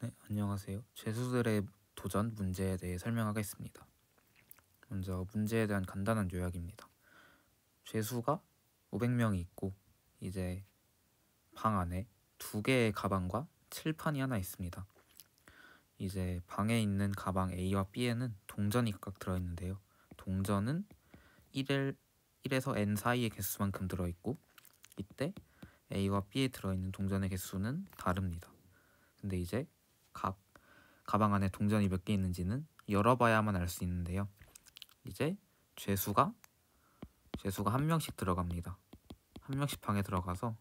네, 안녕하세요. 죄수들의 도전 문제에 대해 설명하겠습니다. 먼저 문제에 대한 간단한 요약입니다. 죄수가 500명이 있고 이제 방 안에 두 개의 가방과 칠판이 하나 있습니다. 이제 방에 있는 가방 A와 B에는 동전이 각각 들어있는데요. 동전은 1에서 N 사이의 개수만큼 들어있고 이때 A와 B에 들어있는 동전의 개수는 다릅니다. 근데 이제 각 가방 안에 동전이 몇 개 있는지는 열어봐야만 알 수 있는데요. 이제 죄수가 한 명씩 들어갑니다. 한 명씩 방에 들어가서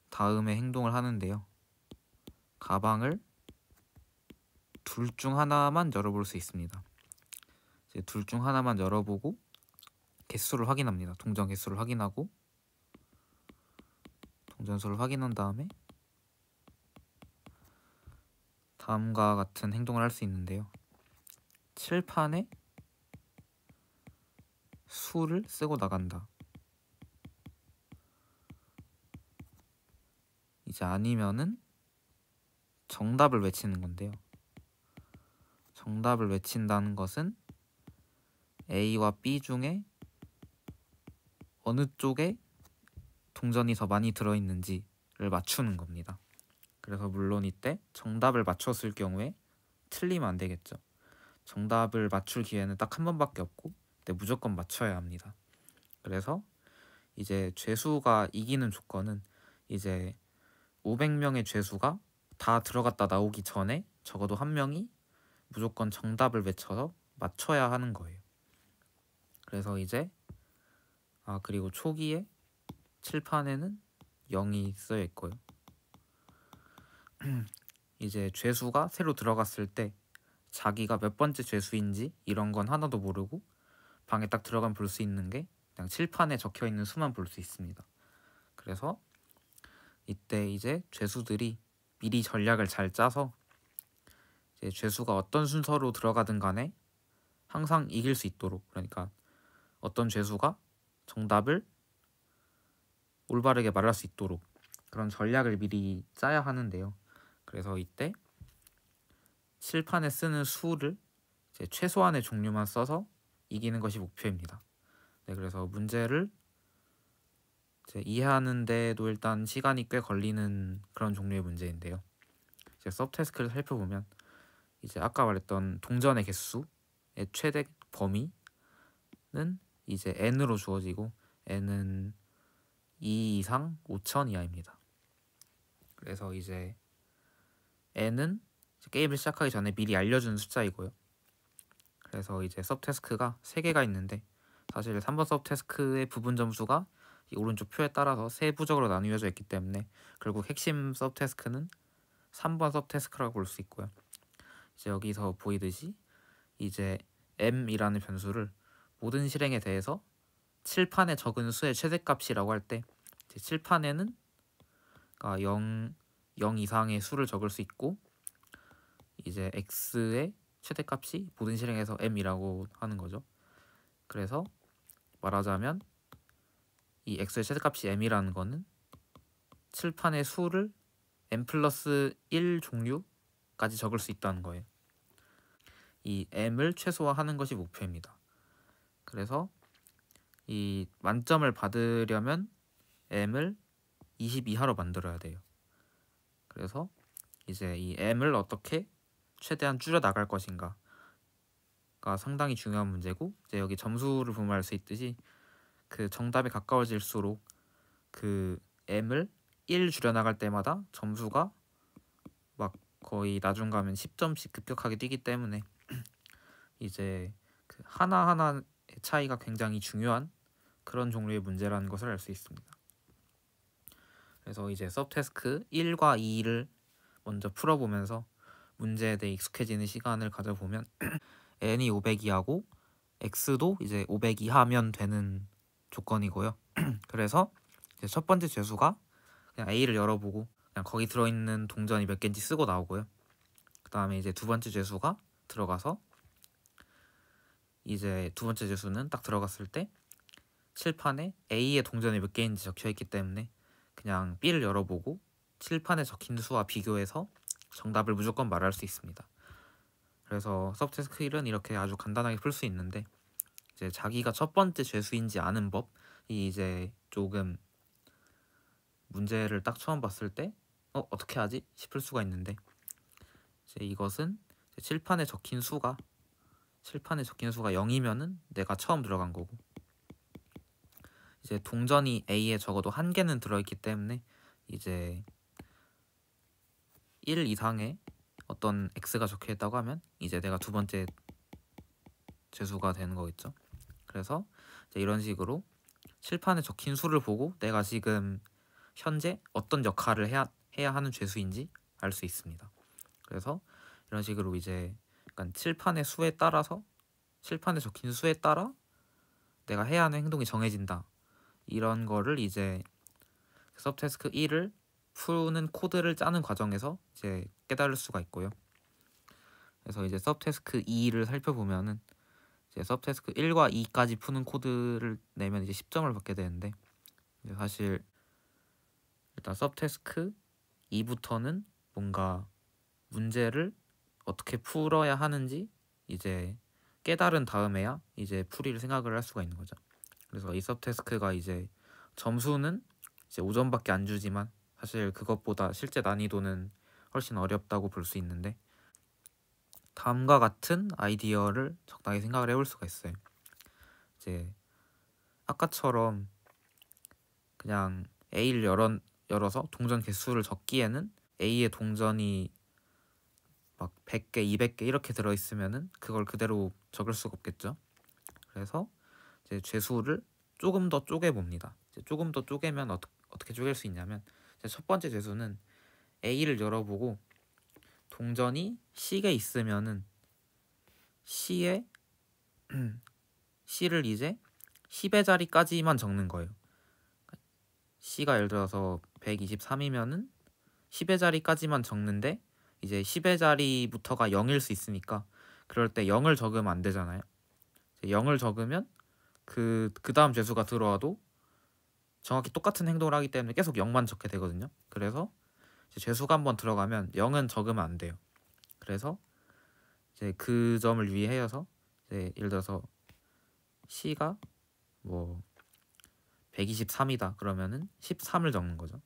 다음에 행동을 하는데요. 가방을 둘 중 하나만 열어볼 수 있습니다. 이제 둘 중 하나만 열어보고 개수를 확인합니다. 동전 개수를 확인하고 동전수를 확인한 다음에 다음과 같은 행동을 할 수 있는데요. 칠판에 수를 쓰고 나간다. 이제 아니면은 정답을 외치는 건데요. 정답을 외친다는 것은 A와 B 중에 어느 쪽에 동전이 더 많이 들어있는지를 맞추는 겁니다. 그래서 물론 이때 정답을 맞췄을 경우에 틀리면 안 되겠죠. 정답을 맞출 기회는 딱 한 번밖에 없고 그때 무조건 맞춰야 합니다. 그래서 이제 죄수가 이기는 조건은 이제 500명의 죄수가 다 들어갔다 나오기 전에 적어도 한 명이 무조건 정답을 외쳐서 맞춰야 하는 거예요. 그래서 이제 그리고 초기에 칠판에는 0이 쓰여 있고요. 이제 죄수가 새로 들어갔을 때 자기가 몇 번째 죄수인지 이런 건 하나도 모르고 방에 딱 들어가면 볼 수 있는 게 그냥 칠판에 적혀 있는 수만 볼 수 있습니다. 그래서 이때 이제 죄수들이 미리 전략을 잘 짜서 이제 죄수가 어떤 순서로 들어가든 간에 항상 이길 수 있도록, 그러니까 어떤 죄수가 정답을 올바르게 말할 수 있도록 그런 전략을 미리 짜야 하는데요. 그래서 이때 칠판에 쓰는 수를 이제 최소한의 종류만 써서 이기는 것이 목표입니다. 네, 그래서 문제를 이제 이해하는 데도 일단 시간이 꽤 걸리는 그런 종류의 문제인데요. 이제 서브태스크를 살펴보면 이제 아까 말했던 동전의 개수의 최대 범위는 이제 n으로 주어지고 n은 2 이상 5천 이하입니다. 그래서 이제 n은 게임을 시작하기 전에 미리 알려주는 숫자이고요. 그래서 이제 서브태스크가 3개가 있는데 사실 3번 서브태스크의 부분 점수가 이 오른쪽 표에 따라서 세부적으로 나뉘어져 있기 때문에 결국 핵심 서브태스크는 3번 서브태스크라고 볼 수 있고요. 이제 여기서 보이듯이 이제 m이라는 변수를 모든 실행에 대해서 칠판에 적은 수의 최대값이라고 할 때 칠판에는 그러니까 0 이상의 수를 적을 수 있고 이제 x의 최대값이 모든 실행에서 m이라고 하는 거죠. 그래서 말하자면 이 x의 최대값이 m이라는 거는 칠판의 수를 m 플러스 1 종류까지 적을 수 있다는 거예요. 이 m을 최소화하는 것이 목표입니다. 그래서 이 만점을 받으려면 m을 20 이하로 만들어야 돼요. 그래서 이제 이 m을 어떻게 최대한 줄여 나갈 것인가가 상당히 중요한 문제고, 이제 여기 점수를 보면 알 수 있듯이 그 정답에 가까워질수록 그 m을 1 줄여 나갈 때마다 점수가 막 거의 나중 가면 10점씩 급격하게 뛰기 때문에 이제 그 하나하나의 차이가 굉장히 중요한 그런 종류의 문제라는 것을 알 수 있습니다. 그래서 이제 서브태스크 1과 2를 먼저 풀어보면서 문제에 대해 익숙해지는 시간을 가져보면 n이 500이하고 x도 이제 500 이하면 되는 조건이고요. 그래서 이제 첫 번째 죄수가 그냥 A를 열어보고 그냥 거기 들어있는 동전이 몇 개인지 쓰고 나오고요. 그 다음에 이제 두 번째 죄수가 들어가서 이제 두 번째 죄수는 딱 들어갔을 때 칠판에 A의 동전이 몇 개인지 적혀있기 때문에 그냥 B를 열어보고 칠판에 적힌 수와 비교해서 정답을 무조건 말할 수 있습니다. 그래서 서브태스크 1은 이렇게 아주 간단하게 풀 수 있는데, 이제 자기가 첫 번째 죄수인지 아는 법이 이제 조금 문제를 딱 처음 봤을 때 어떻게 하지 싶을 수가 있는데, 이제 이것은 칠판에 적힌 수가 0이면은 내가 처음 들어간 거고, 이제 동전이 A에 적어도 한 개는 들어있기 때문에 이제 1 이상의 어떤 X가 적혀 있다고 하면 이제 내가 두 번째 죄수가 되는 거겠죠. 그래서 이제 이런 식으로 칠판에 적힌 수를 보고 내가 지금 현재 어떤 역할을 해야 하는 죄수인지 알 수 있습니다. 그래서 이런 식으로 이제 약간 칠판의 수에 따라서, 칠판에 적힌 수에 따라 내가 해야 하는 행동이 정해진다, 이런 거를 이제 서브태스크 1을 푸는 코드를 짜는 과정에서 이제 깨달을 수가 있고요. 그래서 이제 서브태스크 2를 살펴보면은 이제 서브태스크 1과 2까지 푸는 코드를 내면 이제 10점을 받게 되는데, 이제 사실 일단 서브태스크 2부터는 뭔가 문제를 어떻게 풀어야 하는지 이제 깨달은 다음에야 이제 풀이를 생각을 할 수가 있는 거죠. 그래서 이 서브태스크가 이제 점수는 이제 5점밖에 안 주지만 사실 그것보다 실제 난이도는 훨씬 어렵다고 볼 수 있는데, 다음과 같은 아이디어를 적당히 생각을 해볼 수가 있어요. 이제 아까처럼 그냥 A를 열어서 동전 개수를 적기에는 A의 동전이 막 100개, 200개 이렇게 들어있으면은 그걸 그대로 적을 수가 없겠죠. 그래서 이제 죄수를 조금 더 쪼개봅니다. 이제 조금 더 쪼개면 어떻게 쪼갤 수 있냐면, 첫 번째 죄수는 A를 열어보고 동전이 C에 있으면은 C에 C를 이제 10의 자리까지만 적는 거예요. C가 예를 들어서 123이면은 10의 자리까지만 적는데, 이제 10의 자리부터가 0일 수 있으니까 그럴 때 0을 적으면 안 되잖아요. 0을 적으면 그 다음 죄수가 들어와도 정확히 똑같은 행동을 하기 때문에 계속 0만 적게 되거든요. 그래서 이제 죄수가 한번 들어가면 0은 적으면 안 돼요. 그래서 이제 그 점을 유의해서 이제 예를 들어서 C가 뭐 123이다 그러면은 13을 적는 거죠.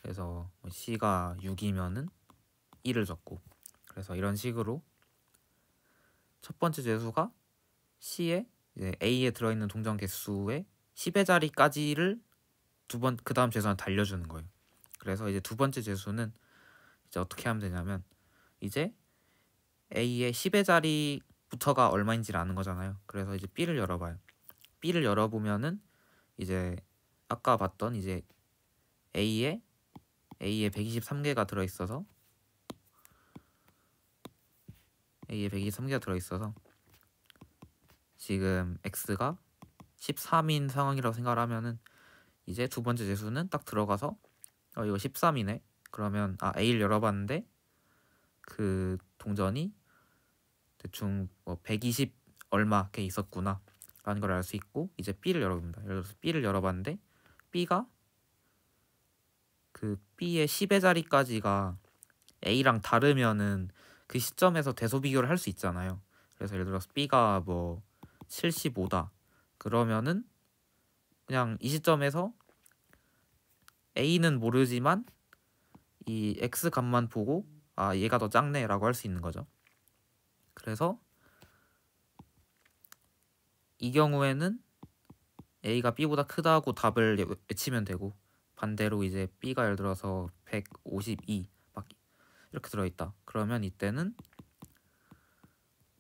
그래서 C가 6이면은 1을 적고, 그래서 이런 식으로 첫 번째 죄수가 C에 이제 A에 들어있는 동전 개수의 10의 자리까지를 그 다음 죄수한테 달려주는 거예요. 그래서 이제 두 번째 죄수는 이제 어떻게 하면 되냐면, 이제 A의 10의 자리부터가 얼마인지를 아는 거잖아요. 그래서 이제 B를 열어봐요. B를 열어보면은 이제 아까 봤던 이제 A에 123개가 들어있어서 지금 X가 13인 상황이라고 생각을 하면은 이제 두 번째 재수는 딱 들어가서 이거 13이네. 그러면 A를 열어봤는데 그 동전이 대충 뭐 120 얼마 이렇게 있었구나 라는 걸 알 수 있고, 이제 B를 열어봅니다. 예를 들어서 B를 열어봤는데 B가 그 B의 10의 자리까지가 A랑 다르면은 그 시점에서 대소 비교를 할 수 있잖아요. 그래서 예를 들어서 B가 뭐 75다 그러면은 그냥 이 시점에서 A는 모르지만 이 X 값만 보고 얘가 더 작네 라고 할 수 있는 거죠. 그래서 이 경우에는 A가 B보다 크다고 답을 외치면 되고, 반대로 이제 B가 예를 들어서 152 막 이렇게 들어있다 그러면 이때는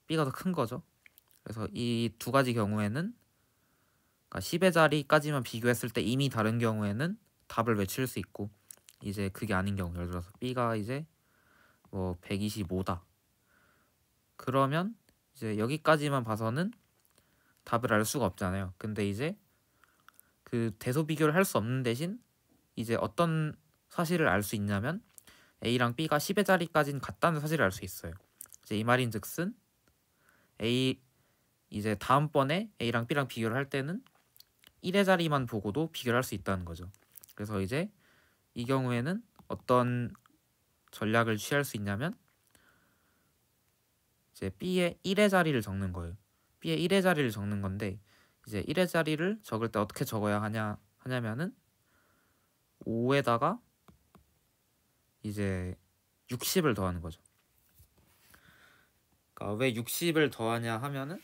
B가 더 큰 거죠. 그래서 이 두 가지 경우에는, 그러니까 10의 자리까지만 비교했을 때 이미 다른 경우에는 답을 외칠 수 있고, 이제 그게 아닌 경우 예를 들어서 B가 이제 뭐 125다 그러면 이제 여기까지만 봐서는 답을 알 수가 없잖아요. 근데 이제 그 대소 비교를 할 수 없는 대신 이제 어떤 사실을 알 수 있냐면 A랑 B가 10의 자리까지는 같다는 사실을 알 수 있어요. 이제 이 말인즉슨 이제 다음번에 A랑 B랑 비교를 할 때는 1의 자리만 보고도 비교를 할 수 있다는 거죠. 그래서 이제 이 경우에는 어떤 전략을 취할 수 있냐면 이제 B의 1의 자리를 적는 거예요. B의 1의 자리를 적는 건데 이제 1의 자리를 적을 때 어떻게 적어야 하냐면은 5에다가 이제 60을 더하는 거죠. 그러니까 왜 60을 더하냐 하면은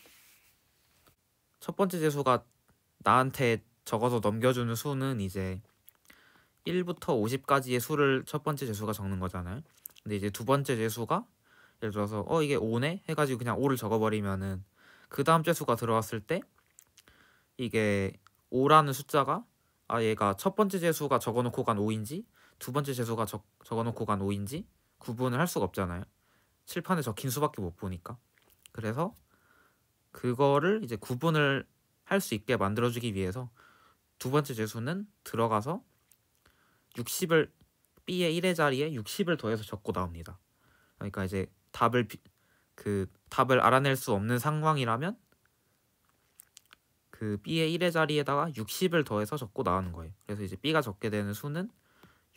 첫 번째 재수가 나한테 적어서 넘겨주는 수는 이제 1부터 50까지의 수를 첫 번째 재수가 적는 거잖아요. 근데 이제 두 번째 재수가 예를 들어서 이게 5네 해가지고 그냥 5를 적어버리면은 그 다음 재수가 들어왔을 때 이게 5라는 숫자가 얘가 첫 번째 재수가 적어놓고 간 5인지 두 번째 재수가 적어놓고 간 5인지 구분을 할 수가 없잖아요. 칠판에 적힌 수밖에 못 보니까. 그래서 그거를 이제 구분을 할 수 있게 만들어주기 위해서 두 번째 재수는 들어가서 60을 B의 1의 자리에 60을 더해서 적고 나옵니다. 그러니까 이제 답을 알아낼 수 없는 상황이라면 그 B의 1의 자리에다가 60을 더해서 적고 나오는 거예요. 그래서 이제 B가 적게 되는 수는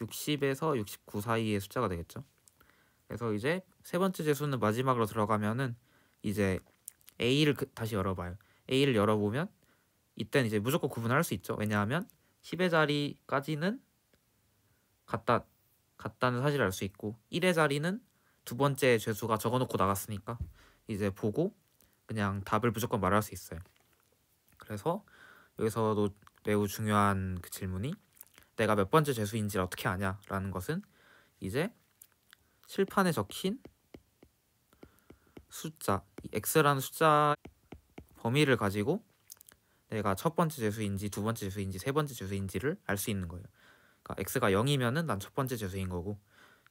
60에서 69 사이의 숫자가 되겠죠. 그래서 이제 세 번째 재수는 마지막으로 들어가면은 이제 A를 다시 열어봐요. A를 열어보면 이때는 이제 무조건 구분할 수 있죠. 왜냐하면 10의 자리까지는 같다는 사실을 알 수 있고 1의 자리는 두 번째 죄수가 적어놓고 나갔으니까 이제 보고 그냥 답을 무조건 말할 수 있어요. 그래서 여기서도 매우 중요한 그 질문이 내가 몇 번째 죄수인지 어떻게 아냐라는 것은 이제 칠판에 적힌 숫자 x라는 숫자 범위를 가지고 내가 첫 번째 재수인지 두 번째 재수인지 세 번째 재수인지를 알 수 있는 거예요. 그러니까 x가 0이면은 난 첫 번째 재수인 거고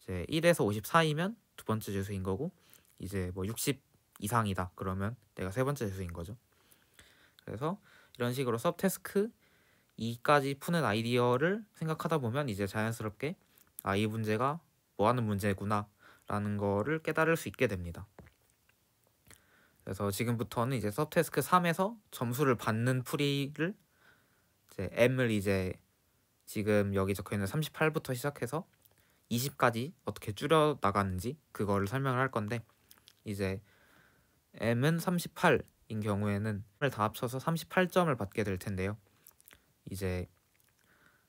이제 1에서 50 사이면 두 번째 재수인 거고 이제 뭐 60 이상이다 그러면 내가 세 번째 재수인 거죠. 그래서 이런 식으로 서브태스크 2까지 푸는 아이디어를 생각하다 보면 이제 자연스럽게 이 문제가 뭐 하는 문제구나 라는 거를 깨달을 수 있게 됩니다. 그래서 지금부터는 이제 서브태스크 3에서 점수를 받는 풀이를 이제 M을 이제 지금 여기 적혀있는 38부터 시작해서 20까지 어떻게 줄여 나가는지 그거를 설명을 할 건데 이제 M은 38인 경우에는 다 합쳐서 38점을 받게 될 텐데요. 이제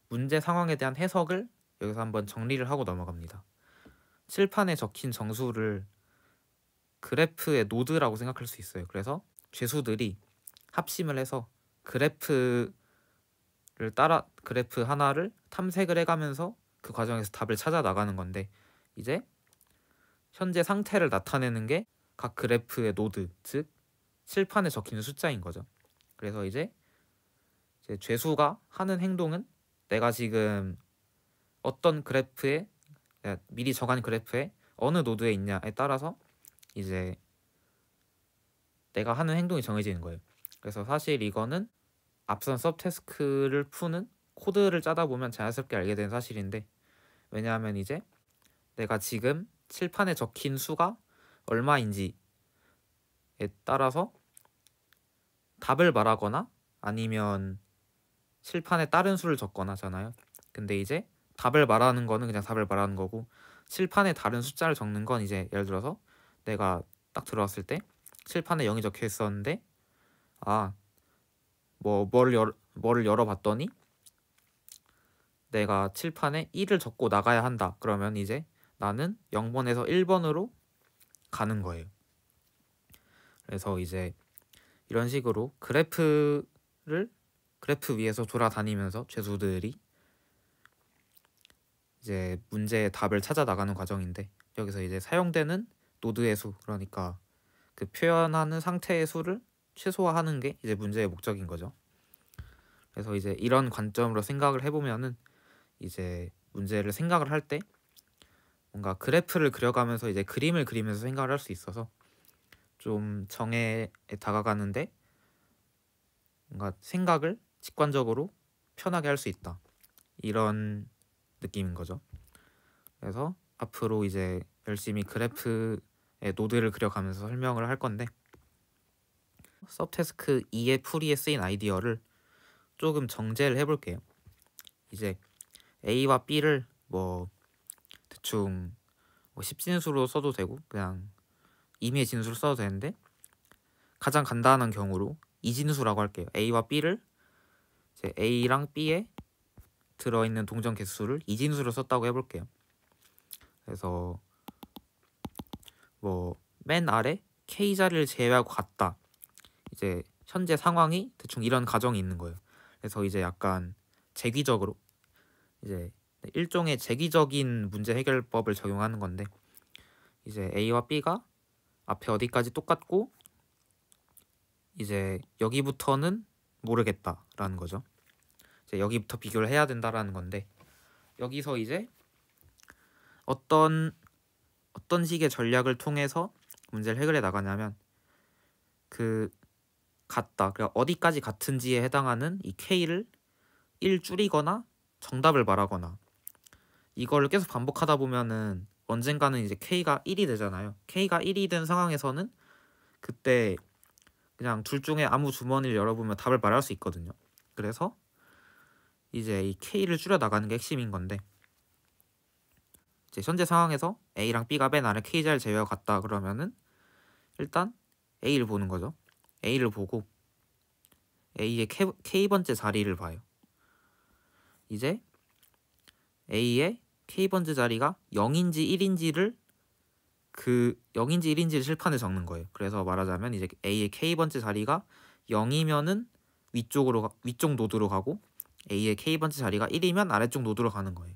문제 상황에 대한 해석을 여기서 한번 정리를 하고 넘어갑니다. 칠판에 적힌 정수를 그래프의 노드라고 생각할 수 있어요. 그래서 죄수들이 합심을 해서 그래프 하나를 탐색을 해가면서 그 과정에서 답을 찾아 나가는 건데 이제 현재 상태를 나타내는 게 각 그래프의 노드, 즉 칠판에 적힌 숫자인 거죠. 그래서 이제 죄수가 하는 행동은 내가 지금 어떤 그래프에 미리 정한 그래프에 어느 노드에 있냐에 따라서 이제 내가 하는 행동이 정해지는 거예요. 그래서 사실 이거는 앞선 서브태스크를 푸는 코드를 짜다 보면 자연스럽게 알게 된 사실인데 왜냐하면 이제 내가 지금 칠판에 적힌 수가 얼마인지에 따라서 답을 말하거나 아니면 칠판에 다른 수를 적거나 하잖아요. 근데 이제 답을 말하는 거는 그냥 답을 말하는 거고 칠판에 다른 숫자를 적는 건 이제 예를 들어서 내가 딱 들어왔을 때 칠판에 0이 적혀 있었는데 뭐를 열어봤더니 내가 칠판에 1을 적고 나가야 한다. 그러면 이제 나는 0번에서 1번으로 가는 거예요. 그래서 이제 이런 식으로 그래프 위에서 돌아다니면서 죄수들이 이제 문제의 답을 찾아 나가는 과정인데 여기서 이제 사용되는 노드의 수 그러니까 그 표현하는 상태의 수를 최소화하는 게 이제 문제의 목적인 거죠. 그래서 이제 이런 관점으로 생각을 해보면은 이제 문제를 생각을 할 때 뭔가 그래프를 그려가면서 이제 그림을 그리면서 생각을 할 수 있어서 좀 정해에 다가가는데 뭔가 생각을 직관적으로 편하게 할 수 있다 이런 느낌인 거죠. 그래서 앞으로 이제 열심히 그래프의 노드를 그려가면서 설명을 할 건데 서브태스크 2의 풀이에 쓰인 아이디어를 조금 정제를 해볼게요. 이제 A와 B를 뭐 대충 뭐 10진수로 써도 되고 그냥 임의의 진수로 써도 되는데 가장 간단한 경우로 이진수라고 할게요. A와 B를 이제 A랑 B에 들어있는 동전 개수를 이진수로 썼다고 해볼게요. 그래서 뭐 맨 아래 K자리를 제외하고 같다. 이제 현재 상황이 대충 이런 가정이 있는 거예요. 그래서 이제 약간 재기적으로 이제 일종의 재기적인 문제 해결법을 적용하는 건데 이제 A와 B가 앞에 어디까지 똑같고 이제 여기부터는 모르겠다라는 거죠. 이제 여기부터 비교를 해야 된다라는 건데 여기서 이제 어떤 식의 전략을 통해서 문제를 해결해 나가냐면 그 같다. 그러니까 어디까지 같은지에 해당하는 이 K를 1 줄이거나 정답을 말하거나 이걸 계속 반복하다 보면은 언젠가는 이제 K가 1이 되잖아요. K가 1이 된 상황에서는 그때 그냥 둘 중에 아무 주머니를 열어보면 답을 말할 수 있거든요. 그래서 이제 이 K를 줄여 나가는 게 핵심인 건데 이제 현재 상황에서 A랑 B가 맨 아래 K자를 제외하고 같다 그러면은 일단 A를 보는 거죠. A를 보고 A의 K번째 자리를 봐요. 이제 A의 K번째 자리가 0인지 1인지를 그 0인지 1인지를 칠판에 적는 거예요. 그래서 말하자면 이제 A의 K번째 자리가 0이면은 위쪽 노드로 가고 A의 K번째 자리가 1이면 아래쪽 노드로 가는 거예요.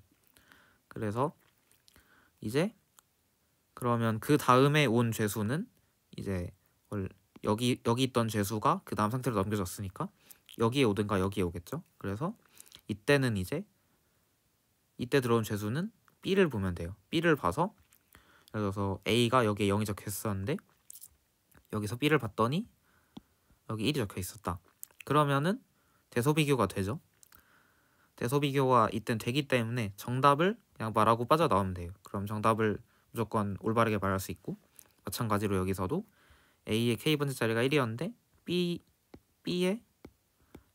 그래서 이제 그러면 그 다음에 온 죄수는 이제 여기 있던 죄수가 그 다음 상태로 넘겨졌으니까 여기에 오든가 여기에 오겠죠. 그래서 이때는 이제 이때 들어온 죄수는 B를 보면 돼요. B를 봐서 예를 들어서 A가 여기에 0이 적혀 있었는데 여기서 B를 봤더니 여기 1이 적혀 있었다. 그러면은 대소비교가 되죠. 대소비교가 이땐 되기 때문에 정답을 그냥 말하고 빠져나오면 돼요. 그럼 정답을 무조건 올바르게 말할 수 있고 마찬가지로 여기서도 A의 K번째 자리가 1이었는데 B에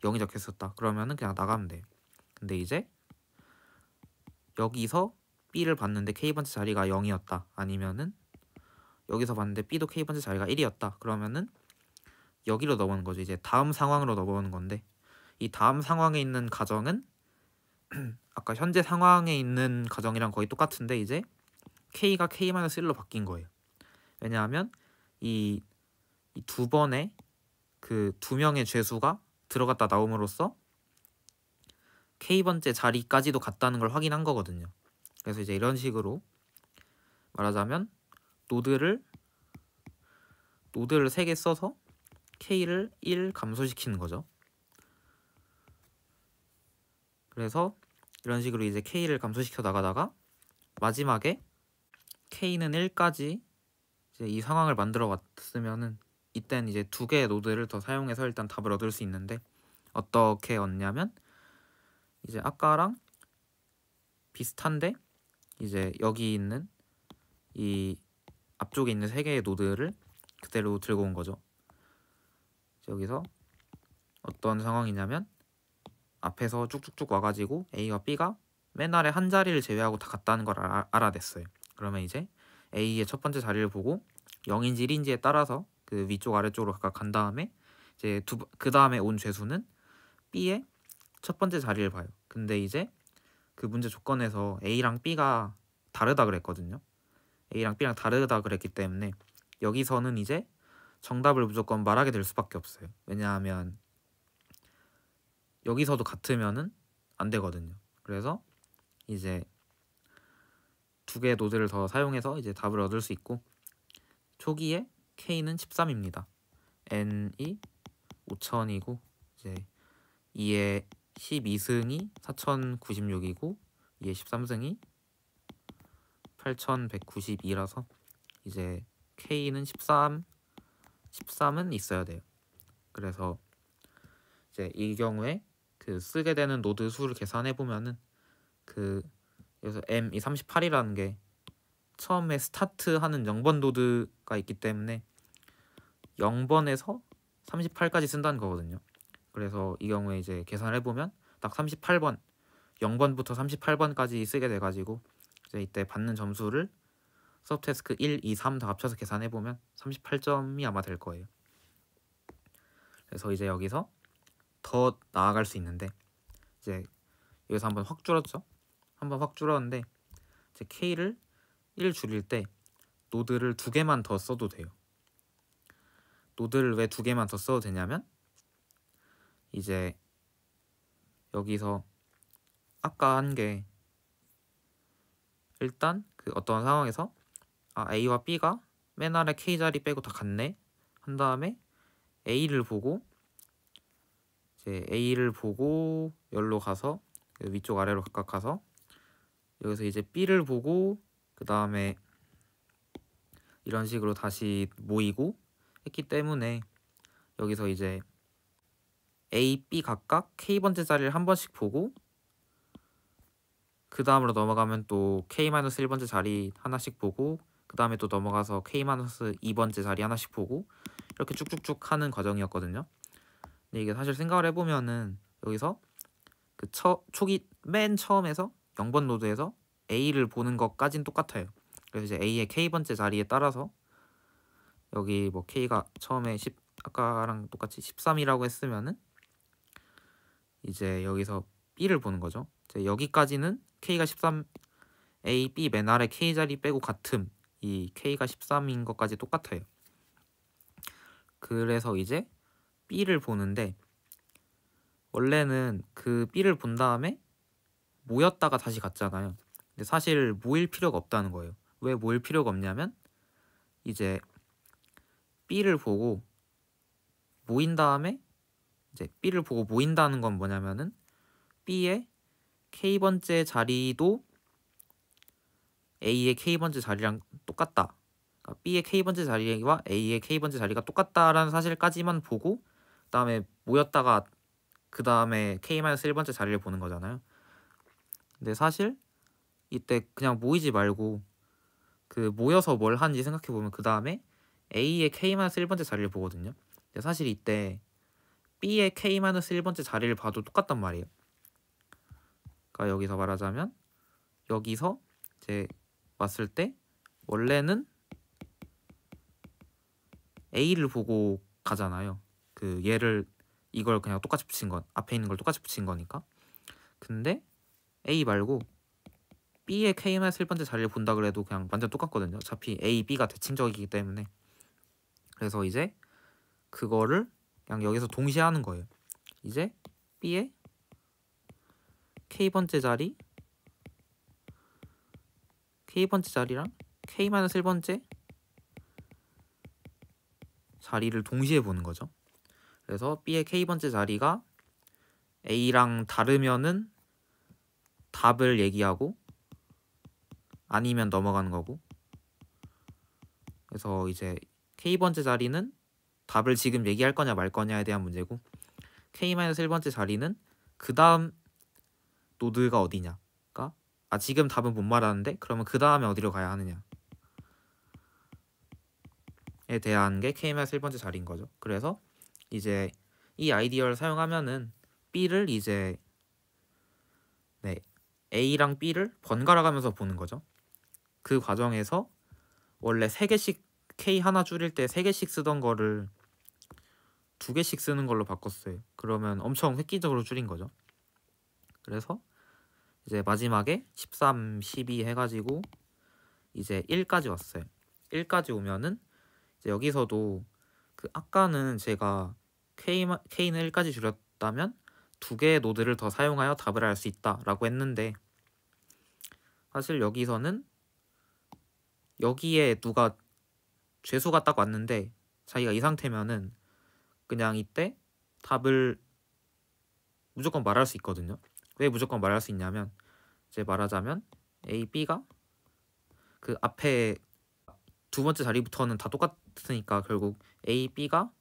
0이 적혀 있었다. 그러면은 그냥 나가면 돼요. 근데 이제 여기서 B를 봤는데 K번째 자리가 0이었다. 아니면은 여기서 봤는데 B도 K번째 자리가 1이었다. 그러면은 여기로 넘어오는 거죠. 이제 다음 상황으로 넘어오는 건데 이 다음 상황에 있는 가정은 아까 현재 상황에 있는 가정이랑 거의 똑같은데 이제 K가 K-1로 바뀐 거예요. 왜냐하면 이 두 번의 그 두 명의 죄수가 들어갔다 나옴으로써 K번째 자리까지도 갔다는 걸 확인한 거거든요. 그래서 이제 이런 식으로 말하자면 노드를 3개 써서 K를 1 감소시키는 거죠. 그래서 이런 식으로 이제 K를 감소시켜 나가다가 마지막에 K는 1까지 이제 이 상황을 만들어 왔으면은 이땐 이제 두 개의 노드를 더 사용해서 일단 답을 얻을 수 있는데 어떻게 얻냐면 이제 아까랑 비슷한데 이제 여기 있는 이 앞쪽에 있는 세 개의 노드를 그대로 들고 온 거죠. 여기서 어떤 상황이냐면 앞에서 쭉쭉쭉 와가지고 A와 B가 맨 아래 한 자리를 제외하고 다 같다는 걸 알아냈어요. 그러면 이제 A의 첫 번째 자리를 보고 0인지 1인지에 따라서 그 위쪽 아래쪽으로 각각 간 다음에 이제 그 다음에 온 죄수는 B의 첫 번째 자리를 봐요. 근데 이제 그 문제 조건에서 A랑 B가 다르다 그랬거든요. A랑 B랑 다르다 그랬기 때문에 여기서는 이제 정답을 무조건 말하게 될 수밖에 없어요. 왜냐하면 여기서도 같으면은 안 되거든요. 그래서 이제 두 개의 노드를 더 사용해서 이제 답을 얻을 수 있고 초기에 K는 13입니다. N이 5000이고 이제 2의 12승이 4096이고 2의 13승이 8192라서 이제 K는 13은 있어야 돼요. 그래서 이제 이 경우에 그 쓰게 되는 노드 수를 계산해 보면은 그 여기서 M이 38이라는 게 처음에 스타트하는 0번 노드가 있기 때문에 0번에서 38까지 쓴다는 거거든요. 그래서 이 경우에 이제 계산을 해보면 딱 38번 0번부터 38번까지 쓰게 돼가지고 이제 이때 받는 점수를 서브태스크 1, 2, 3 다 합쳐서 계산해보면 38점이 아마 될 거예요. 그래서 이제 여기서 더 나아갈 수 있는데 이제 여기서 한번 확 줄었죠? 한번 확 줄었는데 이제 K를 1 줄일 때 노드를 2개만 더 써도 돼요. 노드를 왜 2개만 더 써도 되냐면 이제 여기서 아까 한 게 일단 그 어떤 상황에서 A와 B가 맨 아래 K 자리 빼고 다 같네 한 다음에 A를 보고 이제 A를 보고 여기로 가서 위쪽 아래로 각각 가서 여기서 이제 B를 보고 그 다음에 이런 식으로 다시 모이고 했기 때문에 여기서 이제 A, B 각각 K번째 자리를 한 번씩 보고 그 다음으로 넘어가면 또 K-1번째 자리 하나씩 보고 그 다음에 또 넘어가서 K-2번째 자리 하나씩 보고 이렇게 쭉쭉쭉 하는 과정이었거든요. 근데 이게 사실 생각을 해보면은 여기서 그 초기 맨 처음에서 0번 노드에서 A를 보는 것까진 똑같아요. 그래서 이제 A의 K번째 자리에 따라서 여기 뭐 K가 처음에 아까랑 똑같이 13이라고 했으면은 이제 여기서 B를 보는 거죠. 이제 여기까지는 K가 13, A, B 맨 아래 K 자리 빼고 같음. 이 K가 13인 것까지 똑같아요. 그래서 이제 B를 보는데 원래는 그 B를 본 다음에 모였다가 다시 갔잖아요. 근데 사실 모일 필요가 없다는 거예요. 왜 모일 필요가 없냐면 이제 B를 보고 모인 다음에 이제 B를 보고 모인다는 건 뭐냐면은 B의 K번째 자리도 A의 K번째 자리랑 똑같다. 그러니까 B의 K번째 자리와 A의 K번째 자리가 똑같다라는 사실까지만 보고 그 다음에 모였다가 그 다음에 K-1번째 자리를 보는 거잖아요. 근데 사실 이때 그냥 모이지 말고 그 모여서 뭘 하는지 생각해보면 그 다음에 A의 K-1번째 자리를 보거든요. 근데 사실 이때 B의 K-1번째 자리를 봐도 똑같단 말이에요. 그러니까 여기서 말하자면 여기서 이제 왔을 때 원래는 A를 보고 가잖아요. 그 얘를 이걸 그냥 똑같이 붙인 건 앞에 있는 걸 똑같이 붙인 거니까. 근데 A 말고 B의 K-1번째 자리를 본다 그래도 그냥 완전 똑같거든요. 어차피 A, B가 대칭적이기 때문에. 그래서 이제 그거를 그냥 여기서 동시에 하는 거예요. 이제 B의 K번째 자리 K번째 자리랑 K-1번째 자리를 동시에 보는 거죠. 그래서 B의 K번째 자리가 A랑 다르면은 답을 얘기하고 아니면 넘어가는 거고. 그래서 이제 K번째 자리는 답을 지금 얘기할 거냐 말 거냐에 대한 문제고 K-1번째 자리는 그 다음 노드가 어디냐. 그러니까 지금 답은 못 말하는데 그러면 그 다음에 어디로 가야 하느냐에 대한 게 K-1번째 자리인 거죠. 그래서 이제 이 아이디어를 사용하면은 B를 이제 A랑 B를 번갈아 가면서 보는 거죠. 그 과정에서 원래 3개씩 K 하나 줄일 때 3개씩 쓰던 거를 2개씩 쓰는 걸로 바꿨어요. 그러면 엄청 획기적으로 줄인 거죠. 그래서 이제 마지막에 13, 12 해가지고 이제 1까지 왔어요. 1까지 오면은 이제 여기서도 그 아까는 제가 K는 1까지 줄였다면 2개의 노드를 더 사용하여 답을 알 수 있다라고 했는데 사실 여기서는 여기에 누가 죄수가 딱 왔는데 자기가 이 상태면은 그냥 이때 답을 무조건 말할 수 있거든요. 왜 무조건 말할 수 있냐면 이제 말하자면 A, B가 그 앞에 두 번째 자리부터는 다 똑같으니까 결국 A, B가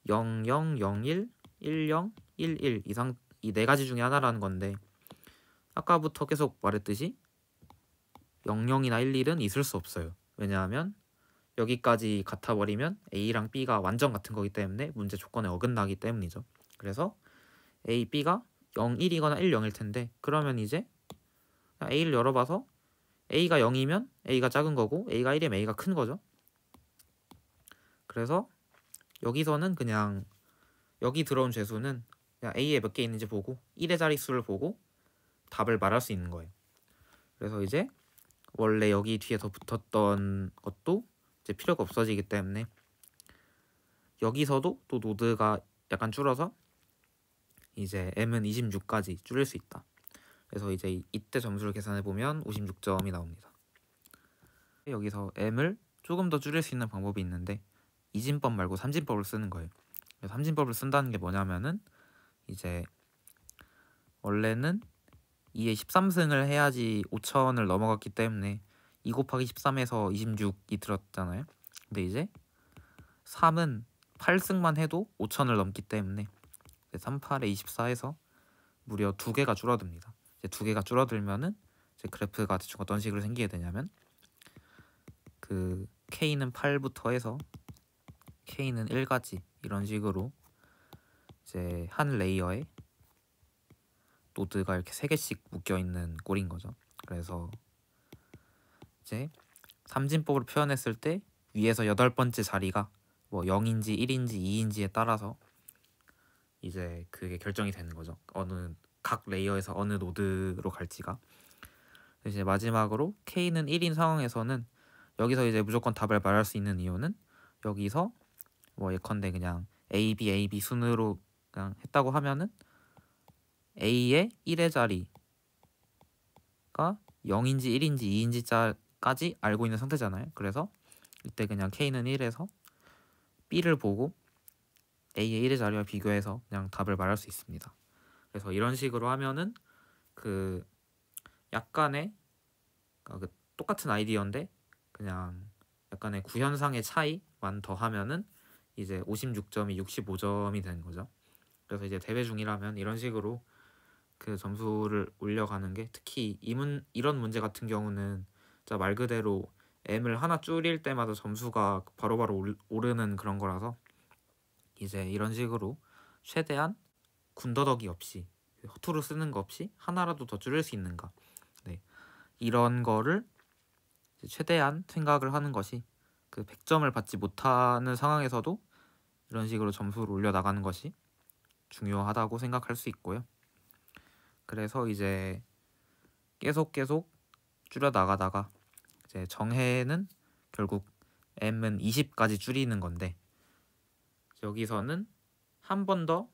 0, 0, 0, 1, 1, 0, 1, 1 이상 이 네 가지 중에 하나라는 건데 아까부터 계속 말했듯이 0, 0이나 1, 1은 있을 수 없어요. 왜냐하면 여기까지 같아버리면 A랑 B가 완전 같은 거기 때문에 문제 조건에 어긋나기 때문이죠. 그래서 A, B가 0, 1이거나 1, 0일 텐데 그러면 이제 A를 열어봐서 A가 0이면 A가 작은 거고 A가 1이면 A가 큰 거죠. 그래서 여기서는 그냥 여기 들어온 죄수는 그냥 A에 몇 개 있는지 보고 1의 자릿수를 보고 답을 말할 수 있는 거예요. 그래서 이제 원래 여기 뒤에 더 붙었던 것도 이제 필요가 없어지기 때문에 여기서도 또 노드가 약간 줄어서 이제 m은 26까지 줄일 수 있다. 그래서 이제 이때 점수를 계산해 보면 56점이 나옵니다. 여기서 m을 조금 더 줄일 수 있는 방법이 있는데 이진법 말고 삼진법을 쓰는 거예요. 삼진법을 쓴다는 게 뭐냐면은 이제 원래는 2에 13승을 해야지 5천을 넘어갔기 때문에 2 곱하기 13에서 26이 들었잖아요. 근데 이제 3은 8승만 해도 5천을 넘기 때문에 38에 24에서 무려 2개가 줄어듭니다. 이제 2개가 줄어들면은 이제 그래프가 대충 어떤 식으로 생기게 되냐면 그 K는 8부터 해서 K는 1까지 이런 식으로 이제 한 레이어에 노드가 이렇게 3개씩 묶여 있는 꼴인 거죠. 그래서 이제 삼진법으로 표현했을 때 위에서 8번째 자리가 뭐 0인지 1인지 2인지에 따라서 이제 그게 결정이 되는 거죠. 어느 각 레이어에서 어느 노드로 갈지가. 이제 마지막으로 K는 1인 상황에서는 여기서 이제 무조건 답을 말할 수 있는 이유는 여기서 뭐 예컨대 그냥 A, B 순으로 그냥 했다고 하면은 A의 1의 자리가 0인지 1인지 2인지까지 알고 있는 상태잖아요. 그래서 이때 그냥 K는 1에서 B를 보고 A의 1의 자리와 비교해서 그냥 답을 말할 수 있습니다. 그래서 이런 식으로 하면은 그 약간의 그 똑같은 아이디어인데 그냥 약간의 구현상의 차이만 더하면은 이제 56점이 65점이 되는 거죠. 그래서 이제 대회 중이라면 이런 식으로 그 점수를 올려가는 게 특히 이런 문제 같은 경우는 진짜 말 그대로 m을 하나 줄일 때마다 점수가 바로바로 오르는 그런 거라서 이제 이런 식으로 최대한 군더더기 없이 허투루 쓰는 거 없이 하나라도 더 줄일 수 있는가, 네, 이런 거를 최대한 생각을 하는 것이 그 100점을 받지 못하는 상황에서도 이런 식으로 점수를 올려 나가는 것이 중요하다고 생각할 수 있고요. 그래서 이제 계속 줄여 나가다가 이제 정해는 결국 m은 20까지 줄이는 건데 여기서는 한 번 더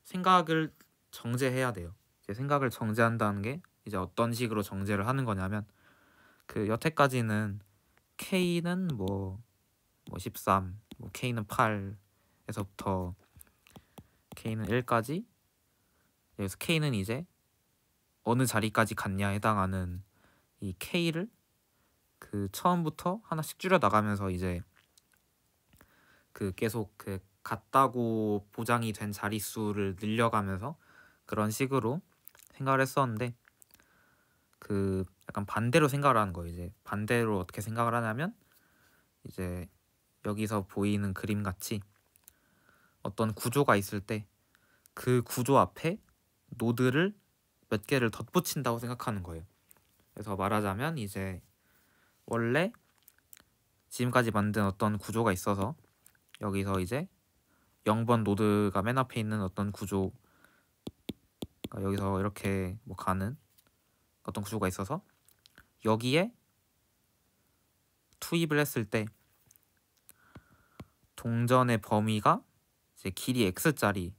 생각을 정제해야 돼요. 이제 생각을 정제한다는 게 이제 어떤 식으로 정제를 하는 거냐면 그 여태까지는 K는 뭐 13, 뭐 K는 8에서부터 K는 1까지 여기서 K는 이제 어느 자리까지 갔냐에 해당하는 이 K를 그 처음부터 하나씩 줄여 나가면서 이제 그 계속 그 같다고 보장이 된 자릿수를 늘려가면서 그런 식으로 생각을 했었는데 그 약간 반대로 생각을 하는 거예요. 이제 반대로 어떻게 생각을 하냐면 이제 여기서 보이는 그림 같이 어떤 구조가 있을 때 그 구조 앞에 노드를 몇 개를 덧붙인다고 생각하는 거예요. 그래서 말하자면 이제 원래 지금까지 만든 어떤 구조가 있어서 여기서 이제 0번 노드가 맨 앞에 있는 어떤 구조, 여기서 이렇게 뭐 가는 어떤 구조가 있어서 여기에 투입을 했을 때 동전의 범위가 이제 길이 x짜리,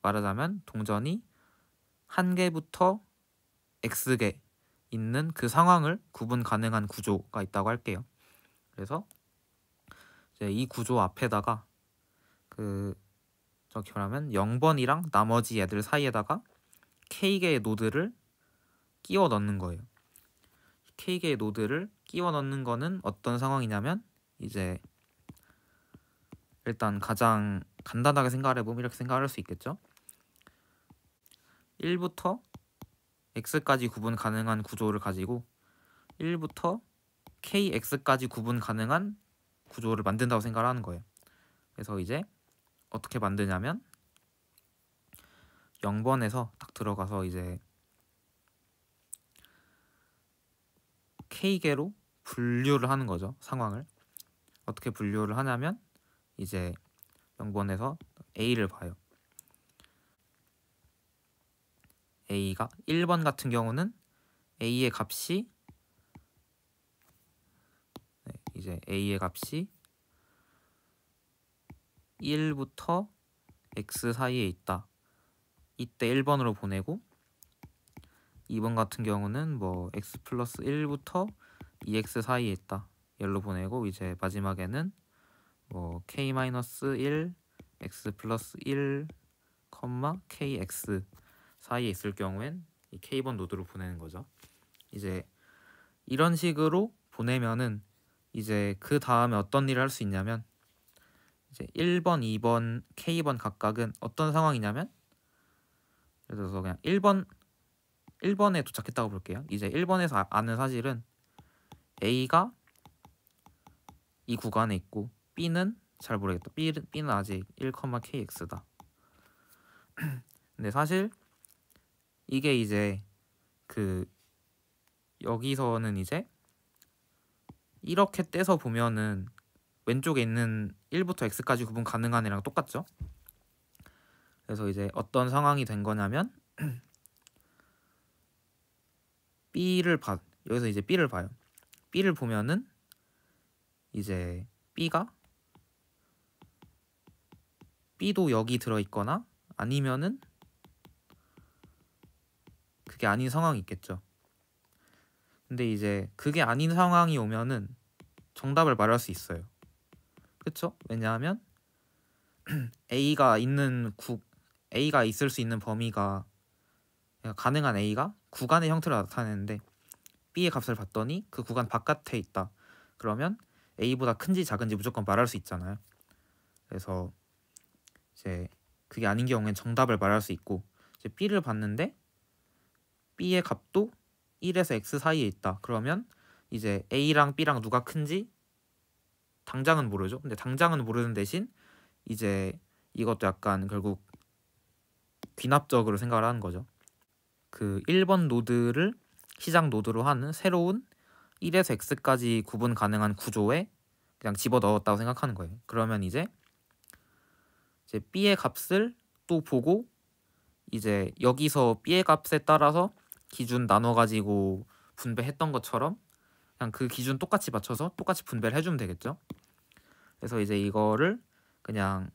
말하자면 동전이 1개부터 x개 있는 그 상황을 구분 가능한 구조가 있다고 할게요. 그래서 이제 이 구조 앞에다가 그 저렇게 말하면 0번이랑 나머지 애들 사이에다가 k개의 노드를 끼워 넣는 거예요. k개의 노드를 끼워 넣는 거는 어떤 상황이냐면 이제 일단 가장 간단하게 생각을 해보면 이렇게 생각할 수 있겠죠. 1부터 x까지 구분 가능한 구조를 가지고 1부터 kx까지 구분 가능한 구조를 만든다고 생각을 하는 거예요. 그래서 이제 어떻게 만드냐면 0번에서 딱 들어가서 이제 K개로 분류를 하는 거죠. 상황을 어떻게 분류를 하냐면 이제 0번에서 A를 봐요. A가 1번 같은 경우는 A의 값이 이제 A의 값이 1부터 X 사이에 있다. 이때 1번으로 보내고 2번 같은 경우는 뭐 X 플러스 1부터 2X 사이에 있다. 얘로 보내고 이제 마지막에는 뭐 K 마이너스 1, X 플러스 1, KX 사이에 있을 경우엔 이 K번 노드로 보내는 거죠. 이제 이런 식으로 보내면은 이제 그 다음에 어떤 일을 할 수 있냐면 이제 1번, 2번, K번 각각은 어떤 상황이냐면 예를 들어서 그냥 1번에 도착했다고 볼게요. 이제 1번에서 아는 사실은 A가 이 구간에 있고 B는 잘 모르겠다. B는 아직 1, KX다. 근데 사실 이게 이제 그 여기서는 이제 이렇게 떼서 보면은 왼쪽에 있는 1부터 X까지 구분 가능한 애랑 똑같죠? 그래서 이제 어떤 상황이 된 거냐면 여기서 이제 B를 봐요. B를 보면은 이제 B도 여기 들어있거나 아니면은 그게 아닌 상황이 있겠죠. 근데 이제 그게 아닌 상황이 오면은 정답을 말할 수 있어요. 그쵸? 왜냐하면 A가 있을 수 있는 범위가 가능한 A가 구간의 형태로 나타내는데 B의 값을 봤더니 그 구간 바깥에 있다. 그러면 A보다 큰지 작은지 무조건 말할 수 있잖아요. 그래서 이제 그게 아닌 경우엔 정답을 말할 수 있고 이제 B를 봤는데 B의 값도 1에서 X 사이에 있다. 그러면 이제 A랑 B랑 누가 큰지 당장은 모르죠. 근데 당장은 모르는 대신 이제 이것도 약간 결국 귀납적으로 생각을 하는 거죠. 그 1번 노드를 시작 노드로 하는 새로운 1에서 X까지 구분 가능한 구조에 그냥 집어넣었다고 생각하는 거예요. 그러면 이제 B의 값을 또 보고 이제 여기서 B의 값에 따라서 기준 나눠가지고 분배했던 것처럼 그냥 그 기준 똑같이 맞춰서 똑같이 분배를 해주면 되겠죠. 그래서 이제 이거를 그냥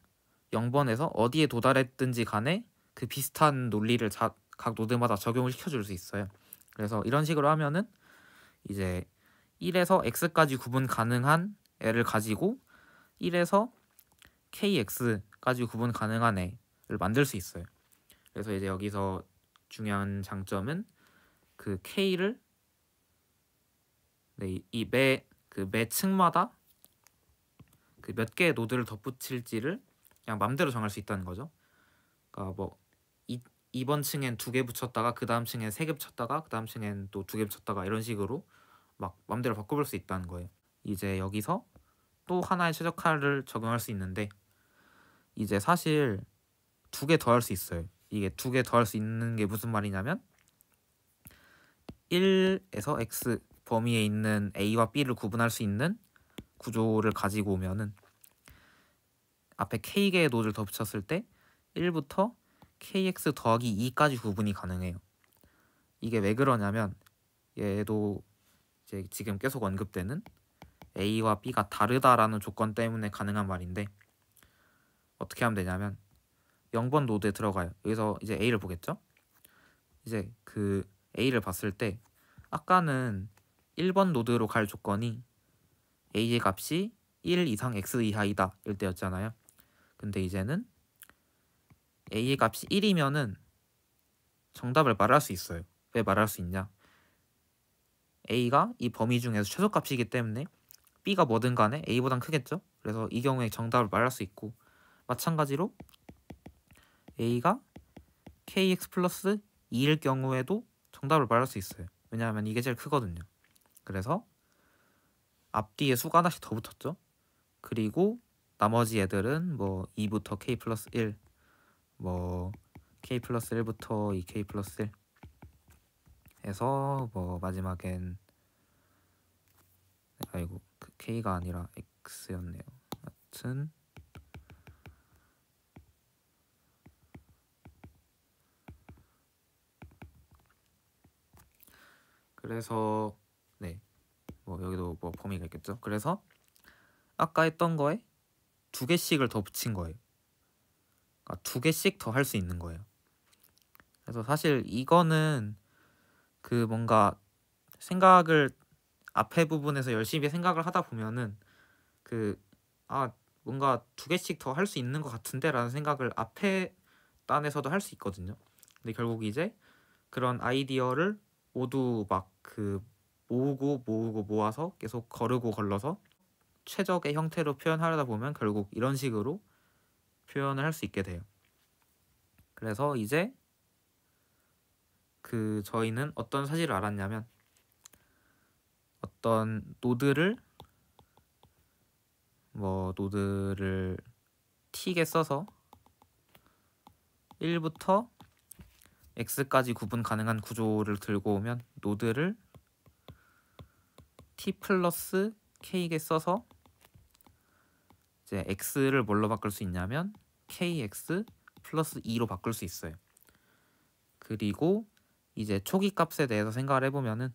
0번에서 어디에 도달했든지 간에 그 비슷한 논리를 각 노드마다 적용을 시켜줄 수 있어요. 그래서 이런 식으로 하면은 이제 1에서 X까지 구분 가능한 애를 가지고 1에서 KX까지 구분 가능한 애를 만들 수 있어요. 그래서 이제 여기서 중요한 장점은 그 K를 매 층마다 그 몇 개의 노드를 덧붙일지를 그냥 맘대로 정할 수 있다는 거죠. 그러니까 뭐 2번 층엔 2개 붙였다가 그 다음 층엔 3개 붙였다가 그 다음 층엔 또 2개 붙였다가 이런 식으로 막 맘대로 바꿔볼 수 있다는 거예요. 이제 여기서 또 하나의 최적화를 적용할 수 있는데 이제 사실 2개 더 할 수 있어요. 이게 2개 더 할 수 있는 게 무슨 말이냐면 1에서 X 범위에 있는 A와 B를 구분할 수 있는 구조를 가지고 오면은 앞에 K개의 노드를 더 붙였을 때 1부터 KX 더하기 2까지 구분이 가능해요. 이게 왜 그러냐면 얘도 이제 지금 계속 언급되는 A와 B가 다르다라는 조건 때문에 가능한 말인데 어떻게 하면 되냐면 0번 노드에 들어가요. 여기서 이제 A를 보겠죠? 이제 그 A를 봤을 때 아까는 1번 노드로 갈 조건이 A의 값이 1 이상 X 이하이다 일 때였잖아요. 근데 이제는 A의 값이 1이면은 정답을 말할 수 있어요. 왜 말할 수 있냐? A가 이 범위 중에서 최소값이기 때문에 B가 뭐든 간에 A보단 크겠죠? 그래서 이 경우에 정답을 말할 수 있고 마찬가지로 A가 KX 플러스 2일 경우에도 정답을 말할 수 있어요. 왜냐하면 이게 제일 크거든요. 그래서 앞뒤에 수가 하나씩 더 붙었죠. 그리고 나머지 애들은 뭐 2부터 K 플러스 1, 뭐 k 플러스 1부터 2k 플러스 1 해서 뭐 마지막엔 아이고 그 k가 아니라 x였네요. 하여튼 그래서 네 뭐 여기도 뭐 범위가 있겠죠. 그래서 아까 했던 거에 두 개씩을 더 붙인 거예요. 그러니까 두 개씩 더 할 수 있는 거예요. 그래서 사실 이거는 그 뭔가 생각을 앞에 부분에서 열심히 생각을 하다 보면은 그 뭔가 두 개씩 더 할 수 있는 것 같은데 라는 생각을 앞에 단에서도 할 수 있거든요. 근데 결국 이제 그런 아이디어를 모두 막 그 모으고 모아서 계속 거르고 걸러서 최적의 형태로 표현하려다 보면 결국 이런 식으로 표현을 할 수 있게 돼요. 그래서 이제 그 저희는 어떤 사실을 알았냐면 어떤 노드를 t에 써서 1부터 x까지 구분 가능한 구조를 들고 오면 노드를 t 플러스 k에 써서 이제 x를 뭘로 바꿀 수 있냐면 kx 플러스 2로 바꿀 수 있어요. 그리고 이제 초기 값에 대해서 생각을 해보면은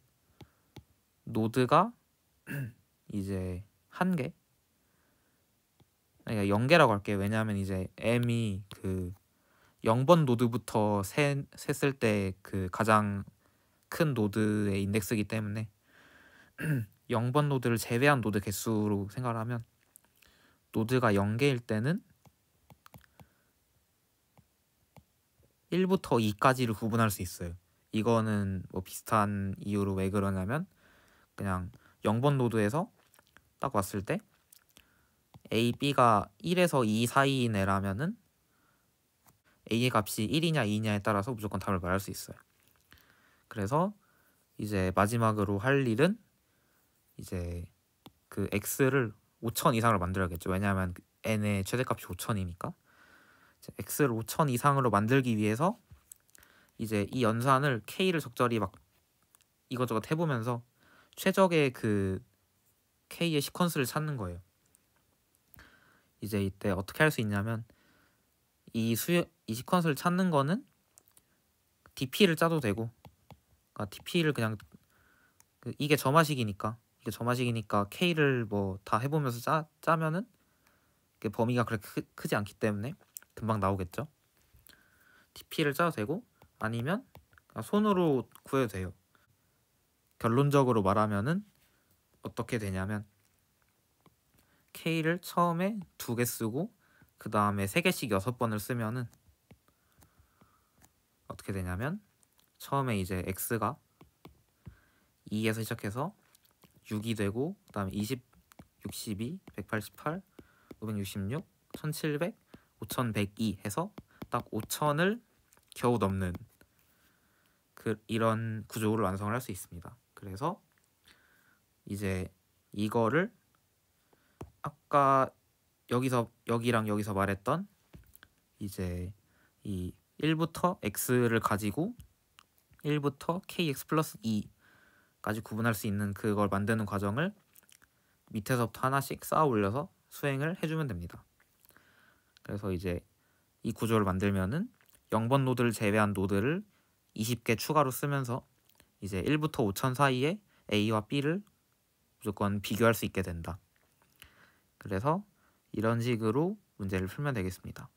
노드가 이제 한 개, 아니 0개라고 할게요. 왜냐하면 이제 m이 그 0번 노드부터 셌을 때 그 가장 큰 노드의 인덱스이기 때문에 0번 노드를 제외한 노드 개수로 생각을 하면 노드가 0개일 때는 1부터 2까지를 구분할 수 있어요. 이거는 뭐 비슷한 이유로 왜 그러냐면 그냥 0번 노드에서 딱 왔을 때 A, B가 1에서 2 사이인 애라면은 A의 값이 1이냐 2냐에 따라서 무조건 답을 말할 수 있어요. 그래서 이제 마지막으로 할 일은 이제 그 x를 5000 이상으로 만들어야겠죠. 왜냐하면 n의 최대값이 5000이니까 x를 5000 이상으로 만들기 위해서 이제 이 연산을 k를 적절히 막 이것저것 해보면서 최적의 그 k의 시퀀스를 찾는 거예요. 이제 이때 어떻게 할 수 있냐면 이 시퀀스를 찾는 거는 dp를 짜도 되고, 그러니까 dp를 그냥 이게 점화식이니까 k를 뭐 다 해보면서 짜면은 범위가 그렇게 크지 않기 때문에 금방 나오겠죠. dp를 짜도 되고 아니면 손으로 구해도 돼요. 결론적으로 말하면은 어떻게 되냐면 k를 처음에 2개 쓰고 그 다음에 3개씩 6번을 쓰면은 어떻게 되냐면 처음에 이제 x가 2에서 시작해서 6이 되고 그 다음에 20, 62, 188, 566, 1700, 5102 해서 딱 5000을 겨우 넘는 이런 구조를 완성을 할 수 있습니다. 그래서 이제 이거를 아까 여기랑 여기서 말했던 이제 이 1부터 x를 가지고 1부터 kx 플러스 2까지 구분할 수 있는 그걸 만드는 과정을 밑에서부터 하나씩 쌓아 올려서 수행을 해주면 됩니다. 그래서 이제 이 구조를 만들면은 0번 노드를 제외한 노드를 20개 추가로 쓰면서 이제 1부터 5000 사이에 A와 B를 무조건 비교할 수 있게 된다. 그래서 이런 식으로 문제를 풀면 되겠습니다.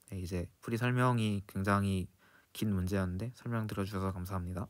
네, 이제 풀이 설명이 굉장히 긴 문제였는데 설명 들어주셔서 감사합니다.